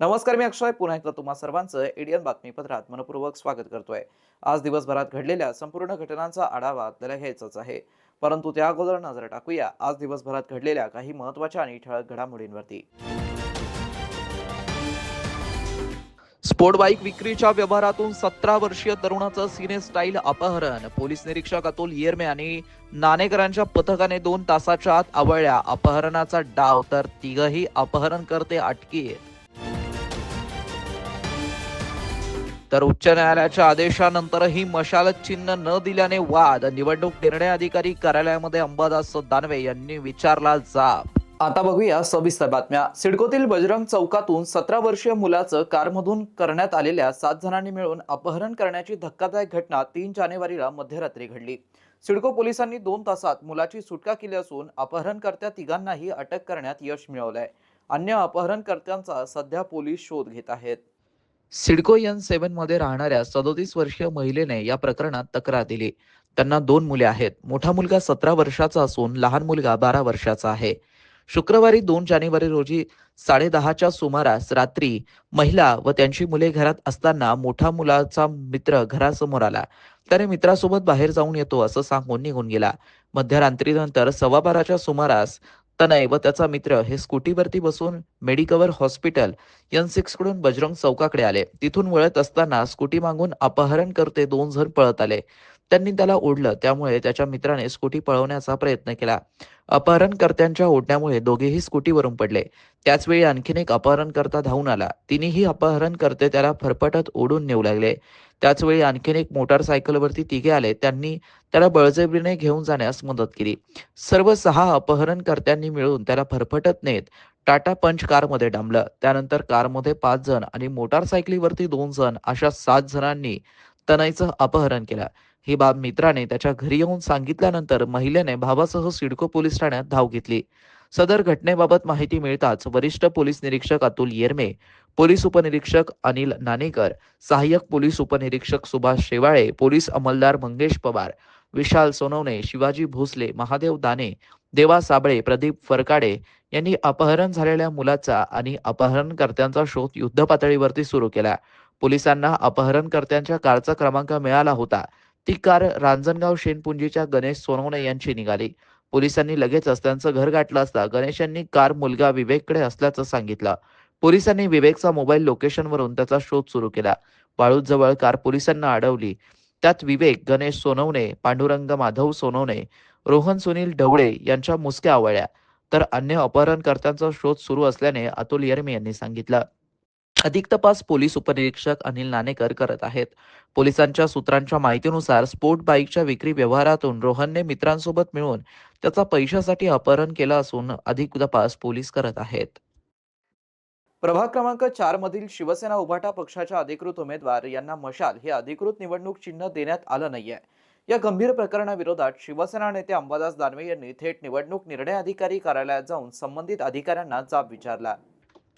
नमस्कार, मी अक्षय पुन्हा एकदा तुम्हा सर्वांचं एडियन बातमीपत्रात मनपूर्वक स्वागत करतोय। आज दिवसभरात घडलेल्या संपूर्ण घटनांचा आढावा आपल्याला घ्यायचाच आहे, परंतु त्या अगोदर नजर टाकूया आज दिवसभरात घडलेल्या काही महत्त्वाच्या आणि ठळक घडामोडींवरती। स्पोर्ट बाईक विक्रीच्या व्यवहारातून 17 वर्षीय तरुणाचं सिने स्टाईल अपहरण। पोलीस निरीक्षक अतुल येरमे आणि नाणेकरांच्या पथकाने 2 तासाच्या आत आवळल्या अपहरणाचा डाव, तर तिघही अपहरणकर्ते अटकेत। तर उच्च न्यायालयाच्या आदेशानंतरही मशाल चिन्ह न दिल्याने वाद। निवडणूक निर्णय अधिकारी कार्यालयामध्ये अंबादास दानवे यांनी विचारला जाब। आता बघूया सविस्तर बातम्या। सिडकोतील बजरंग चौकातून 17 वर्षीय मुलाचं कारमधून करण्यात आलेल्या 7 जणांनी मिळून अपहरण करण्याची धक्कादायक घटना 3 जानेवारीला मध्यरात्री घडली। सिडको पोलिसांनी 2 तासात मुलाची सुटका केली असून अपहरणकर्त्या तिघांनाही अटक करण्यात यश मिळवलंय। अन्य अपहरणकर्त्यांचा सध्या पोलीस शोध घेत आहेत। सिडको N7 मध्ये राहणाऱ्या 37 वर्षीय महिलेने या प्रकरणात तक्रार दिली। त्यांना 2 मुले आहेत। मोठा मुलगा 17 वर्षाचा असून लहान मुलगा 12 वर्षाचा आहे। शुक्रवारी 2 जानेवारी रोजी 10:30च्या सुमारास रात्री महिला व त्यांची मुले घरात असताना मोठा मुलाचा मित्र घरासमोर आला। त्याने मित्रासोबत बाहेर जाऊन येतो असं सांगून निघून गेला। मध्यरात्रीनंतर 12:15च्या सुमारास तनय व त्याचा मित्र हे स्कूटीवरती बसून मेडिकवर हॉस्पिटल N6 कडून बजरंग चौकाकडे आले। तिथून वळत असताना स्कूटी मागून अपहरणकर्ते 2 जण पळत आले। त्यांनी त्याला ओढलं, त्यामुळे त्याच्या मित्राने स्कूटी पळवण्याचा प्रयत्न केला। अपहरणकर्त्यांच्या ओढण्यामुळे दोघेही स्कूटीवरून पडले। त्याचवेळी आणखीन एक अपहरणकर्ता धावून आला। तिन्ही अपहरणकर्ते त्याला फरफटत ओढून नेऊ लागले। त्याचवेळी आणखीन एक मोटारसायकलवरती तिघे आले। त्यांनी त्याला बळजबरीने घेऊन जाण्यास मदत केली। सर्व 6 अपहरणकर्त्यांनी मिळून त्याला फरफटत नेत टाटा पंच कारमध्ये डांबलं। त्यानंतर कारमध्ये 5 जण आणि मोटारसायकलीवरती 2 जण अशा 7 जणांनी तनयचं अपहरण केलं। ही बाब मित्राने त्याच्या घरी येऊन सांगितल्यानंतर महिलेने भावासह सिडको पोलीस ठाण्यात धाव घेतली। सदर घटनेबाबत माहिती मिळताच वरिष्ठ पोलीस निरीक्षक अतुल येरमे, पोलीस उपनिरीक्षक अनिल नाणेकर, सहाय्यक पोलीस उपनिरीक्षक सुभाष शेवाळे, पोलीस अंमलदार मंगेश पवार, विशाल सोनवणे, शिवाजी भोसले, महादेव दाने, देवा साबळे, प्रदीप फरकाडे यांनी अपहरण झालेल्या मुलाचा आणि अपहरणकर्त्यांचा शोध युद्धपातळीवरती सुरू केला। पोलिसांना अपहरणकर्त्यांच्या कारचा क्रमांक मिळाला होता। ती कार रांजणगाव शेनपुंजीच्या गणेश सोनवणे यांची निघाली। पोलिसांनी लगेचच त्यांचं घर गाठलं असता गणेश यांनी कार मुलगा विवेककडे असल्याचं सांगितलं। पोलिसांनी विवेकचा मोबाईल लोकेशनवरून त्याचा शोध सुरू केला। वाळूजवळ कार पोलिसांना अडवली। त्यात विवेक, गणेश सोनवणे, पांडुरंग माधव सोनवणे, रोहन सुनील ढवळे यांच्या मुसक्या आवळल्या। तर अन्य अपहरणकर्त्यांचा शोध सुरू असल्याने अतुल येरमे यांनी सांगितलं। अधिक तपास पोलीस उपनिरीक्षक अनिल नाणेकर करत आहेत। पोलिसांच्या सूत्रांच्या माहितीनुसार स्पोर्ट बाईकच्या विक्री व्यवहारातून रोहनने मित्रांसोबत मिळून त्याचा पैशासाठी अपहरण केलं असून अधिक तपास पोलीस करत आहेत। प्रभाग क्रमांक 4 मधील शिवसेना उभाटा पक्षाच्या अधिकृत उमेदवार यांना मशाल हे अधिकृत निवडणूक चिन्ह देण्यात आलं नाहीये। या गंभीर प्रकरणाविरोधात शिवसेना नेते अंबादास दानवे यांनी थेट निवडणूक निर्णय अधिकारी कार्यालयात जाऊन संबंधित अधिकाऱ्यांना जाब विचारला।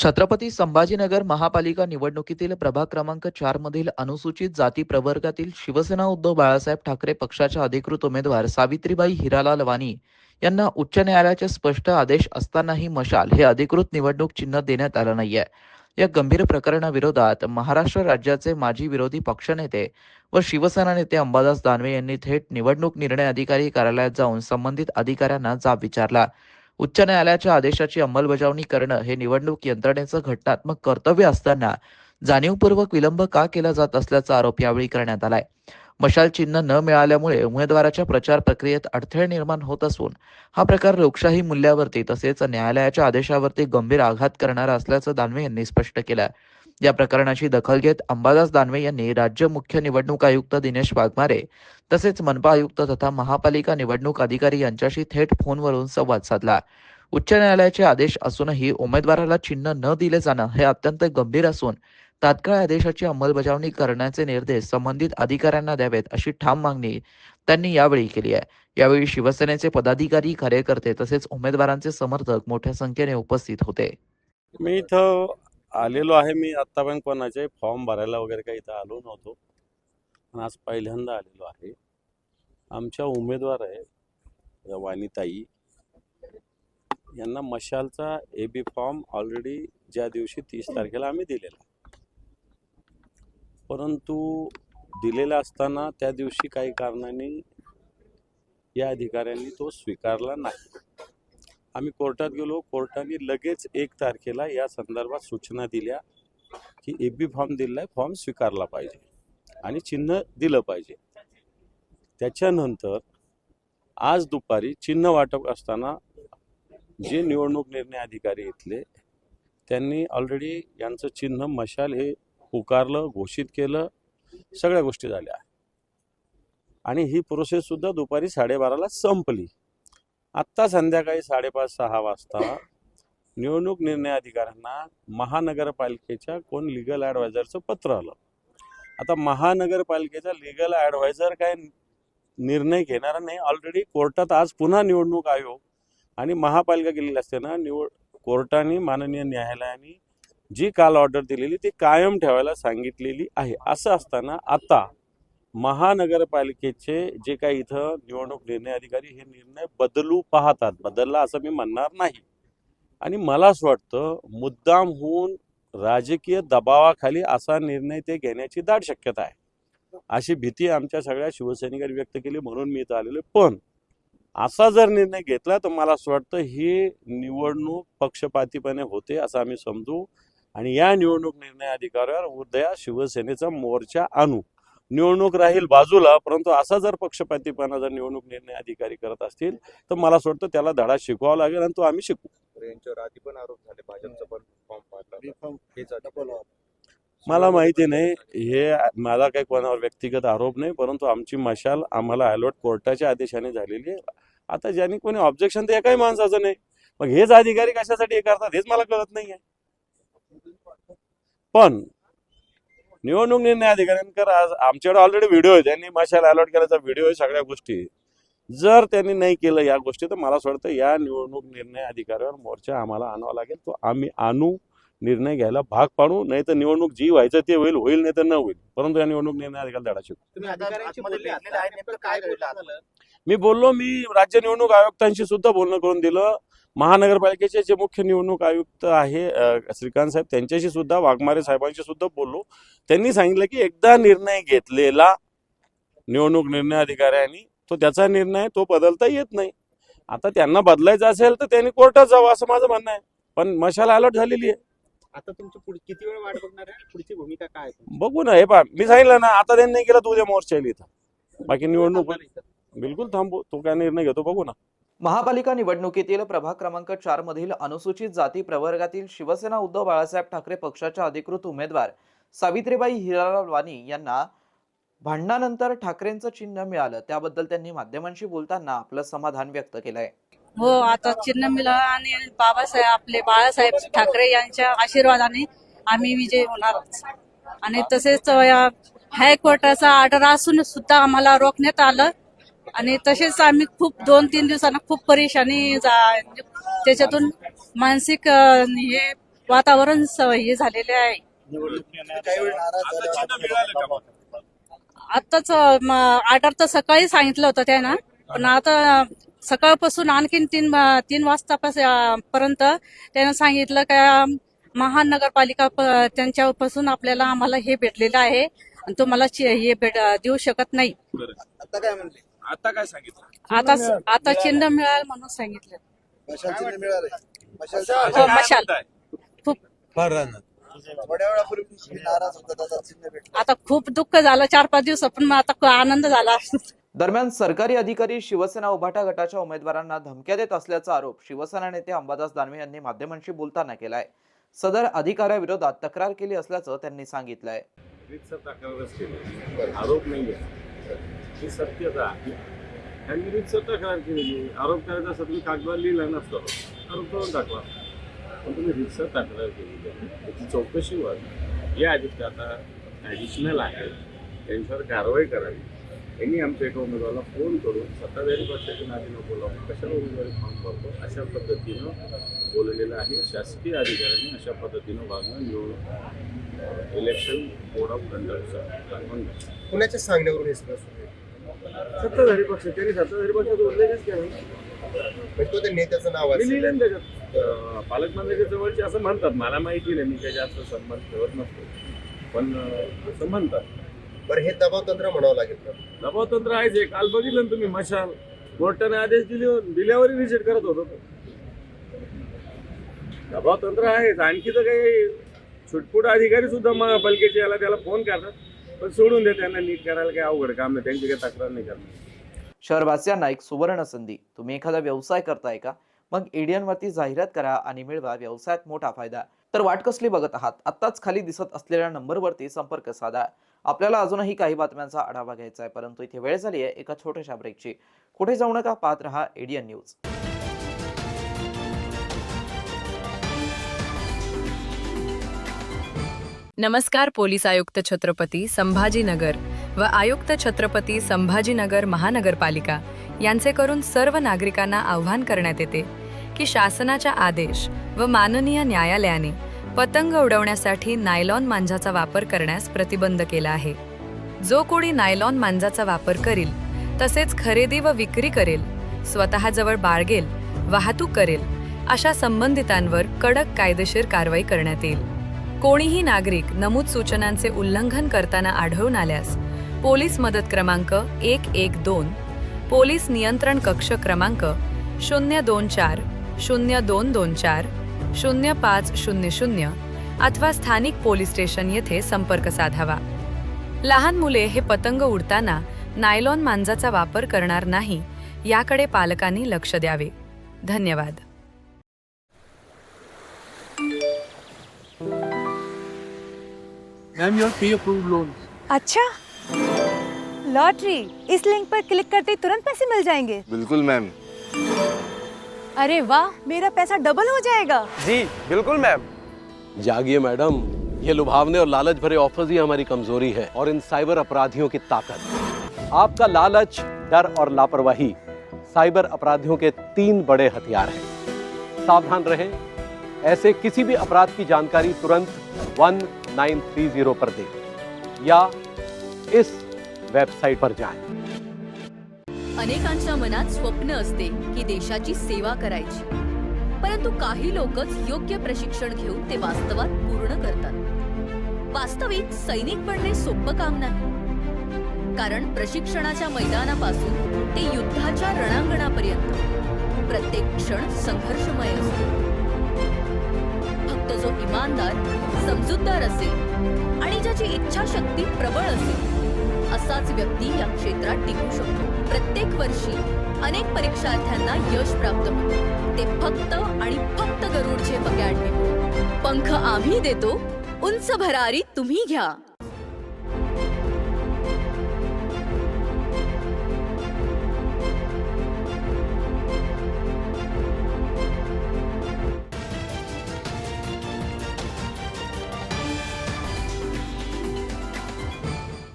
छत्रपती संभाजीनगर महापालिका निवडणुकीतील प्रभाग क्रमांक 4 मधील अनुसूचित जाती प्रवर्गातील शिवसेना उद्धव बाळासाहेब ठाकरे पक्षाच्या अधिकृत उमेदवार सावित्रीबाई हिरालाल वाणी यांना उच्च न्यायालयाचे स्पष्ट आदेश असतानाही मशाल हे अधिकृत निवडणूक चिन्ह देण्यात आलं नाहीये। या गंभीर प्रकरणाविरोधात महाराष्ट्र राज्याचे माजी विरोधी पक्षनेते व शिवसेना नेते अंबादास दानवे यांनी थेट निवडणूक निर्णय अधिकारी कार्यालयात जाऊन संबंधित अधिकाऱ्यांना जाब विचारला। उच्च न्यायालयाच्या आदेशाची अंमलबजावणी करणं हे निवडणूक यंत्रणेचं घटनात्मक कर्तव्य असताना जाणीवपूर्वक विलंब का केला जात असल्याचा आरोप यावेळी करण्यात आलाय। मशाल चिन्ह न मिळाल्यामुळे उमेदवाराच्या प्रचार प्रक्रियेत अडथळे निर्माण होत असून हा प्रकार लोकशाही मूल्यावरती तसेच न्यायालयाच्या आदेशावरती गंभीर आघात करणारा असल्याचं दानवे यांनी स्पष्ट केलं। या प्रकरणाची दखल घेत अंबादास दानवे यांनी राज्य मुख्य निवडणूक आयुक्त दिनेश वाघमारे तसेच मनपा आयुक्त तथा महापालिका निवडणूक अधिकारी यांच्याशी थेट फोनवरून संवाद साधला। उच्च न्यायालयाचे आदेश असूनही उमेदवाराला चिन्ह न दिले जाणं हे अत्यंत गंभीर असून तात्काळ आदेशाची अंमलबजावणी करण्याचे निर्देश संबंधित अधिकाऱ्यांना द्यावेत अशी ठाम मागणी त्यांनी यावेळी केली आहे. यावेळी शिवसेनेचे पदाधिकारी, कार्यकर्ते तसेच उमेदवारांचे समर्थक मोठ्या संख्येने उपस्थित होते. मी इथं आलेलो आहे. मी आत्तापर्यंत कोणाचे फॉर्म भरायला वगैरे काही इथं आलो नव्हतो, पण आज पहिल्यांदा आलेलो आहे. आमच्या उमेदवार आहे वाणीताई, यांना मशालचा AB फॉर्म ऑलरेडी ज्या दिवशी 30 तारखेला आम्ही दिलेला, परंतु दिलेला असताना त्या दिवशी काही कारणाने या अधिकाऱ्यांनी तो स्वीकारला नाही. आम्ही कोर्टात गेलो. कोर्टाने लगेच 1 तारखेला या संदर्भात सूचना दिल्या की AB फॉर्म दिलाय, फॉर्म स्वीकारला पाहिजे आणि चिन्ह दिलं पाहिजे. त्याच्यानंतर आज दुपारी चिन्ह वाटप असताना जे निवडणूक निर्णय अधिकारी इथले त्यांनी ऑलरेडी यांचं चिन्ह मशाल हे पुकारलं, घोषित केलं, सगळ्या गोष्टी झाल्या आणि ही प्रोसेस सुद्धा दुपारी 12:30ला संपली. आत्ता संध्याकाळी 5:30-6 वाजता निवडणूक निर्णय अधिकाऱ्यांना महानगरपालिकेच्या कोण लिगल ॲडवायझरचं पत्र आलं. आता महानगरपालिकेचा लिगल ॲडवायझर काय निर्णय घेणारा नाही. ऑलरेडी कोर्टात आज पुन्हा निवडणूक आयोग आणि महापालिका गेलेली असताना कोर्टाने माननीय न्यायालयाने जी काल ऑर्डर दिलेली ती कायम ठेवायला सांगितलेली आहे. असं असताना आता महानगरपालिकेचे जे काही इथं निवडणूक निर्णय अधिकारी हे निर्णय बदलू पाहतात. बदलला असं मी म्हणणार नाही आणि मला असं वाटतं मुद्दाम होऊन राजकीय दबावाखाली असा निर्णय ते घेण्याची दाट शक्यता आहे, अशी भीती आमच्या सगळ्या शिवसैनिकांनी व्यक्त केली, म्हणून मी इथं आलेलो. पण असा जर निर्णय घेतला तर मला असं वाटतं ही निवडणूक पक्षपातीपणे होते असं आम्ही समजू आणि या निवडणूक निर्णय अधिकाऱ्यावर उद्या शिवसेनेचा मोर्चा आणू. निवडणूक राहील बाजूला, परंतु असा जर पक्षपातीपणा जर निवडणूक निर्णय अधिकारी करत असतील तर मला असं वाटतं त्याला धडा शिकवावा लागेल आणि तो आम्ही शिकू. यांच्यावर आधी पण आरोप झाले, भाजपचा पण फॉर्म मला माहिती नाही, हे माझा काही कोणावर व्यक्तिगत आरोप नाही, परंतु आमची मशाल आम्हाला अलॉट कोर्टाच्या आदेशाने झालेली आहे. आता ज्यांनी कोणी ऑब्जेक्शन तर एकाही माणसाचं नाही, मग हेच अधिकारी कशासाठी हे करतात हेच मला कळत नाही आहे. पण निवडणूक निर्णय अधिकाऱ्यांकडे आज आमच्याकडे ऑलरेडी व्हिडिओ आहे, त्यांनी मशाल अलॉट करायचा व्हिडिओ आहे, सगळ्या गोष्टी. जर त्यांनी नाही केलं या गोष्टी तर मला असं वाटतं या निवडणूक निर्णय अधिकाऱ्यावर मोर्चा आम्हाला आणावा लागेल. तो आम्ही आणू, निर्णय घ्यायला भाग पाडू. नाही तर निवडणूक जी व्हायचं ते होईल नाही तर न होईल, परंतु या निवडणूक निर्णय अधिकारी धडा शिकू. मी बोललो, मी राज्य निवडणूक आयुक्तांशी सुद्धा बोलणं करून दिलं. महानगरपालिकेचे जे मुख्य निवडणूक आयुक्त आहे श्रीकांत साहेब, त्यांच्याशी सुद्धा, वाघमारे साहेबांशी सुद्धा बोललो. त्यांनी सांगितलं की एकदा निर्णय घेतलेला निवडणूक निर्णय अधिकाऱ्यांनी तो त्याचा निर्णय तो बदलता येत नाही. आता त्यांना बदलायचं असेल तर त्यांनी कोर्टात जावं असं माझं म्हणणं आहे. पण मशाल अलॉट झालेली आहे. आता तुमची किती वेळ वाट बघणार आहे, पुढची भूमिका काय आहे? बघू ना. हे पहा, मी सांगितलं ना, आता त्यांनी नाही केलं तर उद्या मोर्चा येईल इथं. बाकी निवडणूक बिलकुल थांबू, तो काय निर्णय घेतो बघू ना. महापालिका निवडणुकीतील प्रभाग क्रमांक 4 मधील अनुसूचित जाती प्रवर्गातील शिवसेना उद्धव बाळासाहेब ठाकरे पक्षाच्या अधिकृत उमेदवार सावित्रीबाई हिरालाल वाणी यांना भांडणानंतर ठाकरेंचं चिन्ह मिळालं, त्याबद्दल त्यांनी माध्यमांशी बोलताना आपलं समाधान व्यक्त केलंय. हो, आता चिन्ह मिळालं आणि बाबासाहेब आपले बाळासाहेब ठाकरे यांच्या आशीर्वादाने आम्ही विजयी होणार. आणि तसेच हायकोर्टाचा ऑर्डर असून सुद्धा आम्हाला रोखण्यात आलं आणि तसेच आम्ही खूप 2-3 दिवसांना खूप परेशानी त्याच्यातून मानसिक हे वातावरण हे झालेले आहे. आताच ऑर्डर तर सकाळी सांगितलं होतं त्यांना, पण आता सकाळपासून आणखीन 3 वाजतापर्यंत त्यानं सांगितलं का महानगरपालिका त्यांच्यापासून आम्हाला हे भेटलेलं आहे आणि तो मला हे देऊ शकत नाही. आता काय म्हणले? आता काय सांगितलं? आता चिन्ह मिळालं म्हणून सांगितलं. मशाल चिन्ह मिळाले. हो, मशाल. खूप थोड्या वेळापूर्वी नाराज होता, त्याचा चिन्ह भेटलं. आता खूप दुःख झालं 4-5 दिवस, पण आता आनंद झाला. दरम्यान सरकारी अधिकारी शिवसेना उभाटा गटाच्या उमेदवारांना धमक्या देत असल्याचा आरोप शिवसेना नेते अंबादास दानवे यांनी माध्यमांशी बोलताना केलाय. सदर अधिकाऱ्याविरोधात तक्रार केली असल्याचं त्यांनी सांगितलंय. आरोप नाही ही सत्यता आहे. त्यांनी रीतसर तक्रार केलेली. आरोप करायचा असेल तुम्ही कागदावर लिहिला नसतो, आरोप करून टाकला. पण तुम्ही रीतसर तक्रार केली, त्याची चौकशी व्हावी. जे आता ॲडिशनल आहे त्यांच्यावर कारवाई करावी. यांनी आमच्या एका उमेदवाराला फोन करून सत्ताधारी पक्षाच्या नादीनं बोलावून कशाला उमेदवारी फॉर्म भरतो अशा पद्धतीनं बोललेलं आहे. शासकीय अधिकाऱ्यांनी अशा पद्धतीनं वागणं निवडणूक इलेक्शन बोर्ड ऑफ कंडक्टचं कुणाच्या सांगण्यावरून हे सगळं सुरू आहे? सत्ताधारी पक्ष त्यांनी सत्ताधारी पक्षाचा उल्लेखच केला नाही. म्हणजे तो त्या नेत्याचं नाव मी आहे. लिहिलं ना त्याच्यात पालकमंत्र्याच्या जवळचे असं म्हणतात. मला माहिती नाही, मी काही जास्त संबंध ठेवत नसतो, पण असं म्हणतात. बरं हे दबाव तंत्र म्हणावं लागेल का? दबाव तंत्र आहेच. हे काल बघितलं ना तुम्ही, मशाल कोर्टाने आदेश दिल्यावरही रिजेक्ट करत होतो. दबाव तंत्र आहेच. आणखी तर काही छुटपुट अधिकारी सुद्धा महापालिकेचे याला त्याला फोन करतात, पण सोडून दे, त्यांना नीट करायला काही अवघड काम नाही, त्यांची काही तक्रार नाही करणार. शहरवासियांना एक सुवर्ण संधी. तुम्ही एखादा व्यवसाय करताय का? मग एडियन वरती जाहिरात करा आणि मिळवा व्यवसायात मोठा फायदा. तर वाट कसली बघत आहात? आत्ताच खाली दिसत असलेल्या नंबरवरती संपर्क साधा. आपल्याला अजूनही काही बातम्यांचा आढावा घ्यायचा आहे, परंतु इथे वेळ झाली आहे एका छोट्याशा ब्रेकची. कुठे जाऊ नका, पाहत रहा एडियन न्यूज. नमस्कार. पोलीस आयुक्त छत्रपती संभाजीनगर व आयुक्त छत्रपती संभाजीनगर महानगरपालिका यांचे करून सर्व नागरिकांना आवाहन करण्यात येते की शासनाच्या आदेश व माननीय न्यायालयाने पतंग उडवण्यासाठी नायलॉन मांजाचा वापर करण्यास प्रतिबंध केला आहे. जो कोणी नायलॉन मांजाचा वापर करील, तसेच खरेदी व विक्री करेल, स्वतःजवळ बाळगेल, वाहतूक करेल, अशा संबंधितांवर कडक कायदेशीर कारवाई करण्यात येईल. कोणीही नागरिक नमूद सूचनांचे उल्लंघन करताना आढळून आल्यास पोलीस मदत क्रमांक 112, पोलीस नियंत्रण कक्ष क्रमांक 024 0224 0500 अथवा स्थानिक पोलीस स्टेशन येथे संपर्क साधावा. लहान मुले हे पतंग उडताना नायलॉन मांजाचा वापर करणार नाही याकडे पालकांनी लक्ष द्यावे. धन्यवाद. Ma'am your pre approved loan. अच्छा, लॉटरी इस लिंक पर क्लिक करते ही तुरंत पैसे मिल जाएंगे. बिल्कुल मैम. अरे वाह, मेरा पैसा डबल हो जाएगा. जी बिल्कुल मैम. जागिए मैडम, ये लुभावने और लालच भरे ऑफर्स ही हमारी कमजोरी है और इन साइबर अपराधियों की ताकत. आपका लालच, डर और लापरवाही साइबर अपराधियों के 3 बड़े हथियार हैं. सावधान रहें. ऐसे किसी भी अपराध की जानकारी तुरंत 1930 पर दें या इस वेबसाइट पर जाएं. अनेकांच्या मनात स्वप्न असते की देशाची सेवा करायची, परंतु काही लोकच योग्य प्रशिक्षण घेऊन ते वास्तवात पूर्ण करतात. वास्तविक सैनिक बनणे सोपं काम नाही, कारण प्रशिक्षणाच्या मैदानापासून ते युद्धाच्या रणांगणापर्यंत प्रत्येक क्षण संघर्षमय असतो. फक्त जो इमानदार, समजूतदार असेल आणि ज्याची इच्छाशक्ती प्रबळ असेल, असाच व्यक्ती या क्षेत्रात टिकू शकतो. प्रत्येक वर्षी अनेक परीक्षार्थ्यांना यश प्राप्त होते, ते फक्त आणि फक्त गरुड झेप अकॅडमी. पंख आम्ही देतो, उंच भरारी तुम्ही घ्या.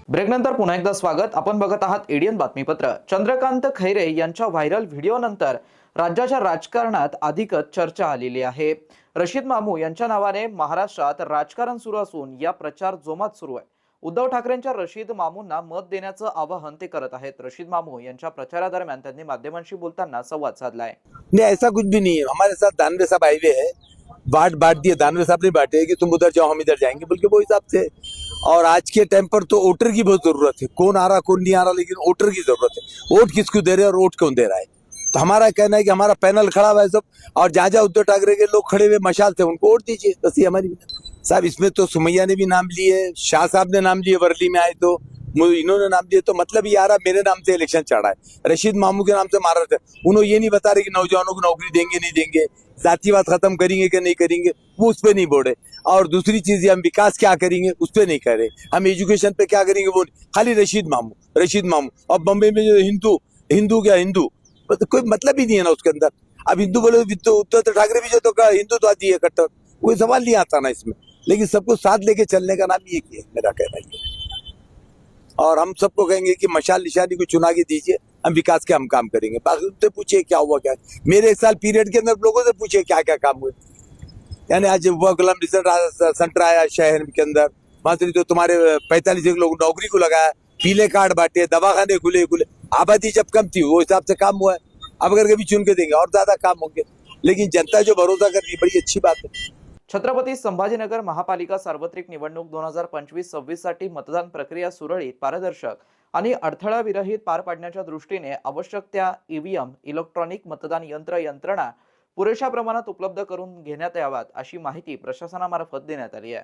ब्रेकनंतर पुन्हा एकदा स्वागत. आपण बघत आहात एडियन बातमीपत्र. चंद्रकांत खैरे यांच्या व्हायरल व्हिडिओनंतर राज्याच्या राजकारणात अधिकच चर्चा आलेली आहे. रशीद मामू यांच्या नावाने महाराष्ट्रात राजकारण सुरू असून या प्रचार जोमात सुरू आहे. उद्धव ठाकरेंच्या रशीद मामूंना मत देण्याचं आवाहन ते करत आहेत. रशीद मामू यांच्या प्रचारादरम्यान त्यांनी माध्यमांशी बोलताना संवाद साधलाय. नहीं ऐसा कुछ भी नहीं है. हमारे साथ दानवे साहब आए हुए है, बांट दिए. दानवे साहब ने बांटे कि तुम उधर जाओ हम इधर जाएंगे बोल के वो हिसाब से. और आज के टाइम पर तो वोटर की बहुत जरूरत है. कौन आ रहा कौन नहीं आ रहा, लेकिन वोटर की जरूरत है. वोट किसको दे रहे हैं और वोट कौन दे रहा है. तो हमारा कहना है कि हमारा पैनल खड़ा हुआ है सब, और जहाँ जहाँ उद्धव ठाकरे के लोग खड़े हुए मशाल थे उनको वोट दीजिए. बस ये हमारी साहब. इसमें तो सुमैया ने भी नाम लिए, शाह साहब ने नाम लिए, वर्ली में आए तो इन्होंने नाम दिए. तो मतलब ये आ रहा मेरे नाम से इलेक्शन चढ़ा है, रशीद मामू के नाम से मारा था. उन्होंने ये नहीं बता रहे कि नौजवानों को नौकरी देंगे नहीं देंगे, जातिवाद खत्म करेंगे कि नहीं करेंगे, वो उस पर नहीं बोले. और दूसरी चीज हम विकास क्या करेंगे उस पर नहीं कह रहे. हम एजुकेशन पे क्या करेंगे वो खाली रशीद मामू. और बम्बई में जो हिंदू क्या हिंदू, तो कोई मतलब ही नहीं है ना उसके अंदर. अब हिंदू बोले तो उद्धव ठाकरे भी जो तो हिंदुत्ववादी है कट्टर, कोई सवाल नहीं आता ना इसमें. लेकिन सबको साथ लेके चलने का नाम एक ही है, मेरा कहना ये। और हम सबको कहेंगे कि मशाल निशानी को चुना के दीजिए, हम विकास के हम काम करेंगे। बाकी उनसे पूछिए क्या हुआ क्या। मेरे 1 साल पीरियड के अंदर लोगों से पूछिए क्या क्या काम हुए। यानी आज वर्क सेंटर आया शहर के अंदर, वहां से तो तुम्हारे 45 लोग नौकरी को लगाया, पीले कार्ड बांटे, दवाखाने खुले, आबादी जब कम थी वो हिसाब से काम हुआ है। अब अगर कभी चुन के देंगे और ज्यादा काम होंगे, लेकिन जनता जो भरोसा कर रही है बड़ी अच्छी बात है। छत्रपती संभाजीनगर महापालिका सार्वत्रिक निवडणूक 2025-26 साठी मतदान प्रक्रिया सुरळीत, पारदर्शक आणि अडथळाविरहित पार पाडण्याच्या दृष्टीने आवश्यक त्या ईव्हीएम इलेक्ट्रॉनिक मतदान यंत्रणा पुरेशा प्रमाणात उपलब्ध करून घेण्यात याव्यात अशी माहिती प्रशासनामार्फत देण्यात आली आहे।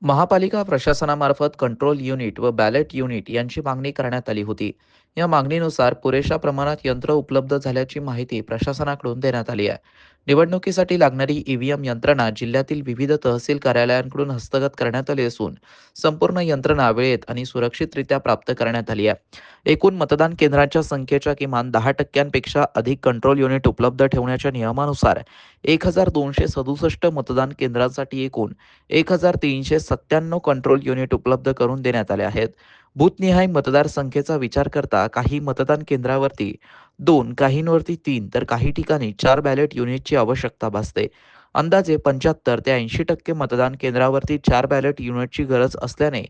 महापालिका प्रशासनामार्फत कंट्रोल युनिट व बॅलेट युनिट यांची मागणी करण्यात आली होती। या मागणीनुसार पुरेशा प्रमाणात यंत्र उपलब्ध झाल्याची माहिती प्रशासनाकडून देण्यात आली आहे। निवडणुकीसाठी लागणारी ईव्हीएम यंत्रणा जिल्ह्यातील विविध तहसील कार्यालयांकडून हस्तगत करण्यात आली असून संपूर्ण यंत्रणा वेळेत आणि सुरक्षितरित्या प्राप्त करण्यात आली आहे। एकूण मतदान केंद्रांच्या संख्येच्या किमान 10% अधिक कंट्रोल युनिट उपलब्ध ठेवण्याच्या नियमानुसार 1267 मतदान केंद्रांसाठी एकूण 1397 कंट्रोल युनिट उपलब्ध करून देण्यात आले आहेत। बूथनिहाय मतदारसंख्येचा विचार करता काही मतदान केंद्रावरती 2, काहींवरती 3 तर काही ठिकाणी 4 बॅलेट युनिटची आवश्यकता भासते। अंदाजे 75 ते 80% मतदान केंद्रावरती 4 बॅलेट युनिटची गरज असल्याने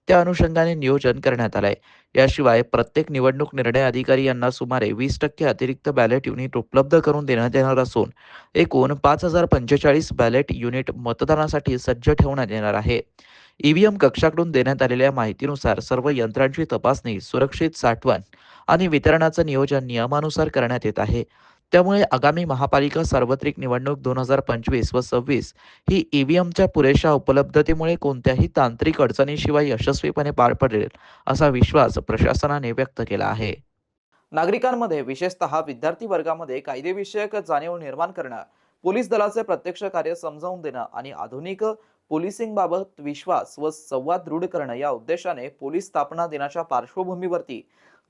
त्या अनुषंगाने नियोजन करण्यात आलंय। याशिवाय प्रत्येक निवडणूक निर्णय अधिकारी यांना सुमारे 20% अतिरिक्त बॅलेट युनिट उपलब्ध करून देण्यात येणार असून एकूण 5045 बॅलेट युनिट मतदानासाठी सज्ज ठेवण्यात येणार आहे। ईव्हीएम कक्षाकडून देण्यात आलेल्या माहितीनुसार सर्व यंत्रांची तपासणी, सुरक्षित साठवण आणि वितरणाचं नियोजन नियमानुसार करण्यात येत आहे। त्यामुळे आगामी महापालिका सार्वत्रिक निवडणूक 2025 व 26 ही ईव्हीएमच्या पुरेशा उपलब्धतेमुळे कोणत्याही तांत्रिक अडचणीशिवाय यशस्वीपणे पार पडेल असा विश्वास प्रशासनाने व्यक्त केला आहे। नागरिकांमध्ये विशेषतः विद्यार्थी वर्गामध्ये कायदेविषयक जाणीव निर्माण करणं, पोलीस दलाचे प्रत्यक्ष कार्य समजावून देणं आणि आधुनिक पोलिसिंगबाबत विश्वास व संवाद दृढ करणं या उद्देशाने पोलीस स्थापना दिनाच्या पार्श्वभूमीवरती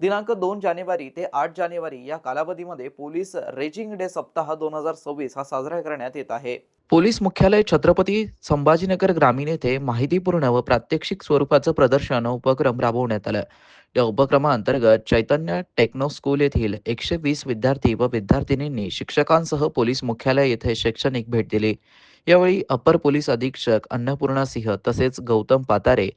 दिनांक 2 जानेवारी ते 8 जानेवारी या कालावधीमध्ये पोलीस रेजिंग डे सप्ताह 2026 हा साजरा करण्यात येत आहे। पोलीस मुख्यालय छत्रपती संभाजीनगर ग्रामीण येथे माहितीपूर्ण व प्रात्यक्षिक स्वरूपाचं प्रदर्शन उपक्रम राबवण्यात आलं। या उपक्रमाअंतर्गत चैतन्य टेक्नो स्कूल येथील 120 विद्यार्थी व विद्यार्थिनींनी शिक्षकांसह पोलीस मुख्यालय येथे शैक्षणिक भेट दिली। यावेळी अपर पोलीस अधीक्षक अन्नपूर्णा सिंह तसेच गौतम पातारे,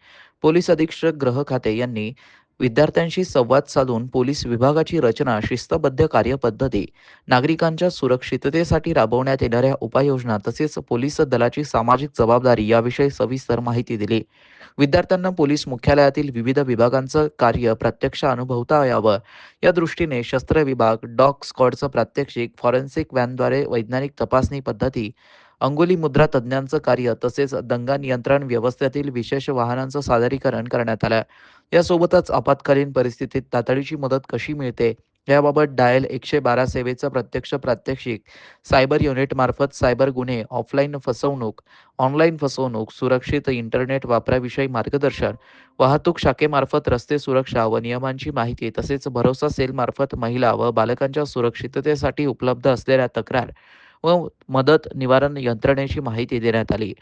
पोलीस अधीक्षक गृह खाते यांनी विद्यार्थ्यांशी संवाद साधून पोलीस विभागाची रचना, शिस्तबद्ध कार्यपद्धती, नागरिकांच्या सुरक्षिततेसाठी राबवण्यात येणाऱ्या उपाययोजना तसेच पोलीस दलाची सामाजिक जबाबदारी याविषयी सविस्तर माहिती दिली। विद्यार्थ्यांना पोलीस मुख्यालयातील विविध विभागांचं कार्य प्रत्यक्ष अनुभवता यावं या दृष्टीने शस्त्र विभाग, डॉग स्क्वॉडचं प्रात्यक्षिक, फॉरेन्सिक व्हॅनद्वारे वैज्ञानिक तपासणी पद्धती, अंगुली मुद्रा तज्ज्ञांचं कार्य तसेच दंगा नियंत्रण व्यवस्थेतील विशेष वाहनांचं सादरीकरण करण्यात आलं। यासोबतच आपत्कालीन परिस्थितीत तातडीची मदत कशी मिळते याबाबत डायल 112 सेवेचं प्रत्यक्ष प्रात्यक्षिक, सायबर युनिट मार्फत सायबर गुन्हे, ऑफलाईन फसवणूक, ऑनलाईन फसवणूक, सुरक्षित इंटरनेट वापराविषयी मार्गदर्शन, वाहतूक शाखेमार्फत रस्ते सुरक्षा व नियमांची माहिती तसेच भरोसा सेल मार्फत महिला व बालकांच्या सुरक्षिततेसाठी उपलब्ध असलेल्या तक्रार व मदत निवारण यंत्रणेची माहिती देण्यात आली।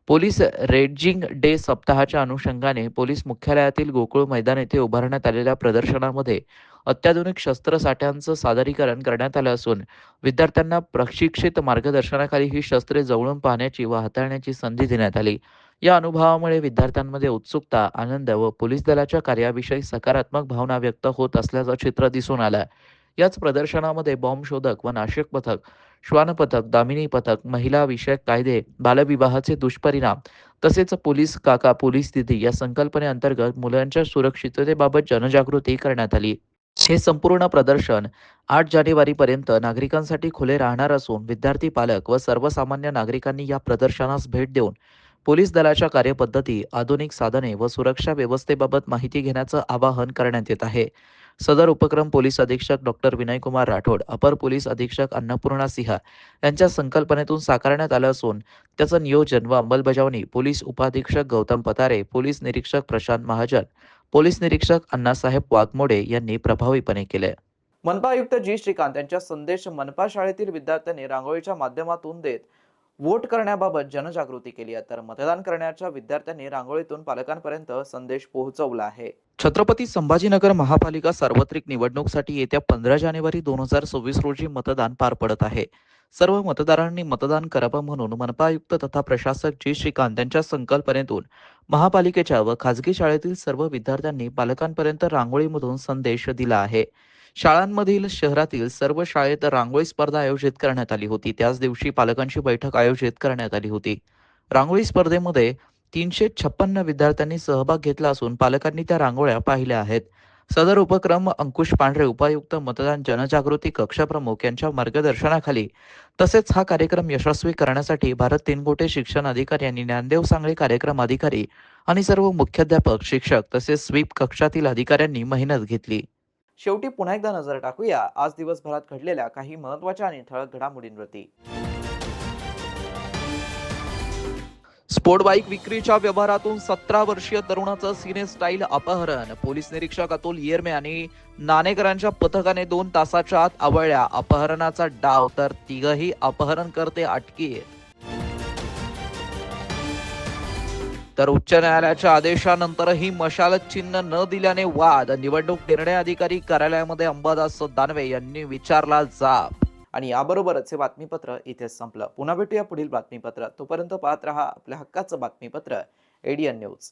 पोलीस रेजिंग डे सप्ताहाच्या अनुषंगाने पोलीस मुख्यालयातील गोकुळ मैदान येथे उभारण्यात आलेल्या प्रदर्शनामध्ये अत्याधुनिक शस्त्रसाठ्यांचं सादरीकरण करण्यात आलं असून विद्यार्थ्यांना प्रशिक्षित मार्गदर्शनाखाली ही शस्त्रे जवळून पाहण्याची व हाताळण्याची संधी देण्यात आली। या अनुभवामुळे विद्यार्थ्यांमध्ये उत्सुकता, आनंद व पोलीस दलाच्या कार्याविषयी सकारात्मक भावना व्यक्त होत असल्याचं चित्र दिसून आलं। याच प्रदर्शनामध्ये बॉम्ब शोधक व नाशक पथक, श्वान पथक, दामिनी पथक, महिला विषयक कायदे, बालविवाहाचे दुष्परिणाम तसेच पोलीस काका, पोलीस दिदी या संकल्पनेअंतर्गत मुलांच्या सुरक्षिततेबाबत जनजागृती करण्यात आली। हे संपूर्ण प्रदर्शन 8 जानेवारीपर्यंत नागरिकांसाठी खुले राहणार असून विद्यार्थी, पालक व सर्वसामान्य नागरिकांनी या प्रदर्शनास भेट देऊन पोलीस दलाच्या कार्यपद्धती, आधुनिक साधने व सुरक्षा व्यवस्थेबाबत माहिती घेण्याचं आवाहन करण्यात येत आहे। सदर उपक्रम पोलीस अधीक्षक डॉक्टर विनयकुमार राठोड, अपर पोलीस अधीक्षक अन्नपूर्णा सिंह यांच्या संकल्पनेतून साकारण्यात आलं असून त्याचं नियोजन व अंमलबजावणी पोलीस उपाधीक्षक गौतम पतारे, पोलीस निरीक्षक प्रशांत महाजन, पोलीस निरीक्षक अण्णासाहेब वाघमोडे यांनी प्रभावीपणे केले। मनपा आयुक्त जी श्रीकांत यांच्या संदेश मनपा शाळेतील विद्यार्थ्यांनी रांगोळीच्या माध्यमातून देत वोट करण्याबाबत जनजागृती केली आहे, तर मतदान करण्याच्या विद्यार्थ्यांनी रांगोळीतून पालकांपर्यंत संदेश पोहोचवला आहे. छत्रपती संभाजीनगर महापालिका सार्वत्रिक निवडणुकीसाठी येत्या 15 जानेवारी 2026 रोजी मतदान पार पडत आहे. सर्व मतदारांनी मतदान करावं म्हणून मनपा आयुक्त तथा प्रशासक जी श्रीकांत यांच्या संकल्पनेतून महापालिकेच्या व खासगी शाळेतील सर्व विद्यार्थ्यांनी पालकांपर्यंत रांगोळीमधून संदेश दिला आहे. शाळांमधील शहरातील सर्व शाळेत रांगोळी स्पर्धा आयोजित करण्यात आली होती. त्याच दिवशी पालकांची बैठक आयोजित करण्यात आली होती. रांगोळी स्पर्धेमध्ये 356 विद्यार्थ्यांनी सहभाग घेतला असून पालकांनी त्या रांगोळ्या पाहिल्या आहेत. सदर उपक्रम अंकुश पांढरे, उपायुक्त मतदान जनजागृती कक्ष प्रमुख यांच्या मार्गदर्शनाखाली तसेच हा कार्यक्रम यशस्वी करण्यासाठी भारत तेनगोटे शिक्षण अधिकारी यांनी ज्ञानदेव सांगळे कार्यक्रम अधिकारी आणि सर्व मुख्याध्यापक, शिक्षक तसेच स्वीप कक्षातील अधिकाऱ्यांनी मेहनत घेतली. शेवटी पुन्हा एकदा नजर टाकूया आज दिवसभरात घडलेल्या काही महत्त्वाच्या आणि ठळक घडामोडींवरती. स्पोर्ट बाईक विक्रीच्या व्यवहारातून 17 वर्षीय तरुणाचं सिने स्टाईल अपहरण. पोलीस निरीक्षक अतुल येरमे आणि नाणेकरांच्या पथकाने 2 तासाच्या आत आवळल्या अपहरणाचा डाव, तर तिघही अपहरणकर्ते अटकेत. तर उच्च न्यायालयाच्या आदेशानंतरही मशाल चिन्ह न दिल्याने वाद. निवडणूक निर्णय अधिकारी कार्यालयामध्ये अंबादास दानवे यांनी विचारला जाब. आणि याबरोबरच हे बातमीपत्र इथेच संपलं. पुन्हा भेटूया पुढील बातमीपत्र. तोपर्यंत पाहत रहा आपल्या हक्काचं बातमीपत्र ADN न्यूज.